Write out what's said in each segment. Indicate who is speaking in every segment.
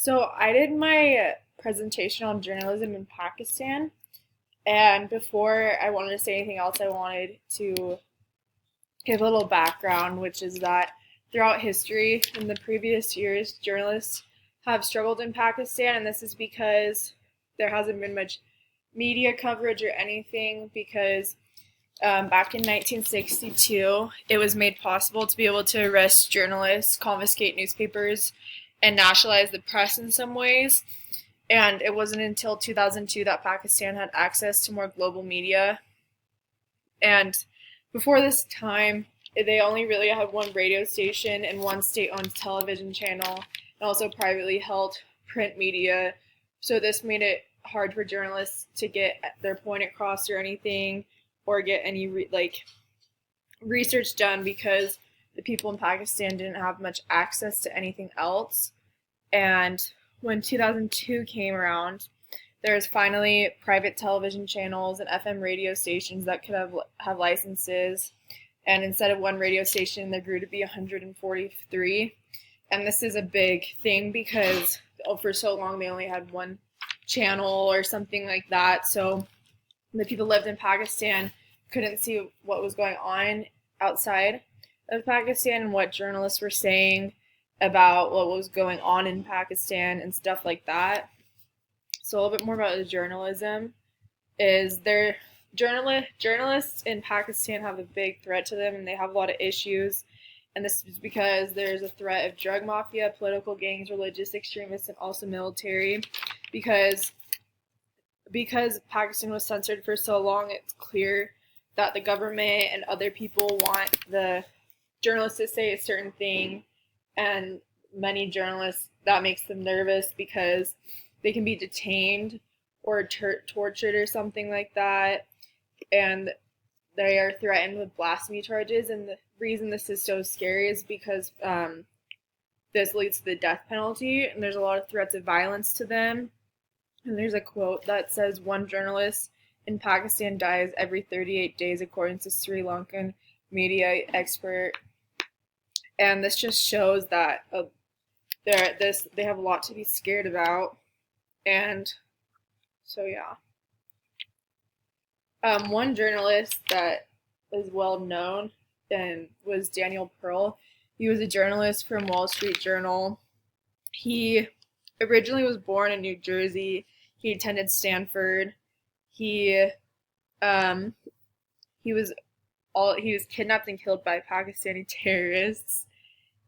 Speaker 1: So I did my presentation on journalism in Pakistan, and before I wanted to say anything else, I wanted to give a little background, which is that throughout history in the previous years, journalists have struggled in Pakistan, and this is because there hasn't been much media coverage or anything because back in 1962, it was made possible to be able to arrest journalists, confiscate newspapers, and nationalize the press in some ways. And it wasn't until 2002 that Pakistan had access to more global media. And before this time, they only really had one radio station and one state owned television channel, and also privately held print media. So this made it hard for journalists to get their point across or anything, or get any research done because the people in Pakistan didn't have much access to anything else. And when 2002 came around, there was finally private television channels and FM radio stations that could have licenses. And instead of one radio station, there grew to be 143. And this is a big thing because for so long they only had one channel or something like that. So the people who lived in Pakistan couldn't see what was going on outside of Pakistan and what journalists were saying about what was going on in Pakistan and stuff like that. So a little bit more about the journalism is journalists in Pakistan have a big threat to them and they have a lot of issues. And this is because there's a threat of drug mafia, political gangs, religious extremists, and also military. Because Pakistan was censored for so long, it's clear that the government and other people want the journalists to say a certain thing, and many journalists, that makes them nervous because they can be detained or tortured or something like that, and they are threatened with blasphemy charges. And the reason this is so scary is because this leads to the death penalty, and there's a lot of threats of violence to them. And there's a quote that says one journalist in Pakistan dies every 38 days, according to Sri Lankan media expert. And this just shows that they have a lot to be scared about. And so yeah. One journalist that is well known and was Daniel Pearl. He was a journalist from Wall Street Journal. He originally was born in New Jersey. He attended Stanford. He he was kidnapped and killed by Pakistani terrorists.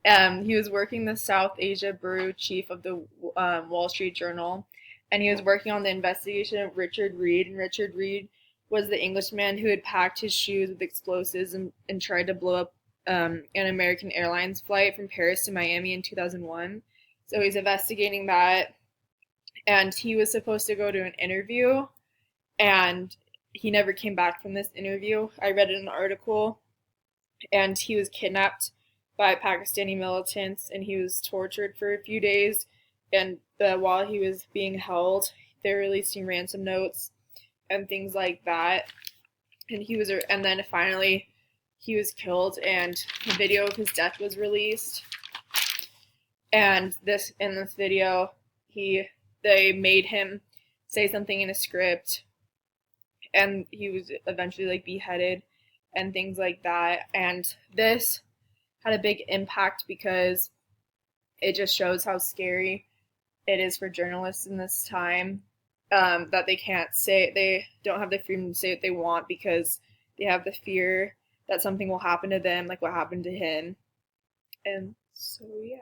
Speaker 1: He was working the South Asia bureau chief of the Wall Street Journal, and he was working on the investigation of Richard Reed. And Richard Reed was the Englishman who had packed his shoes with explosives and tried to blow up an American Airlines flight from Paris to Miami in 2001. So he's investigating that, and he was supposed to go to an interview, and he never came back from this interview. I read an article, and he was kidnapped by Pakistani militants, and he was tortured for a few days. And while he was being held, they were releasing ransom notes and things like that. And then finally, he was killed, and a video of his death was released. And in this video, they made him say something in a script, and he was eventually beheaded and things like that. And this had a big impact because it just shows how scary it is for journalists in this time, that they don't have the freedom to say what they want because they have the fear that something will happen to them like what happened to him. And so yeah.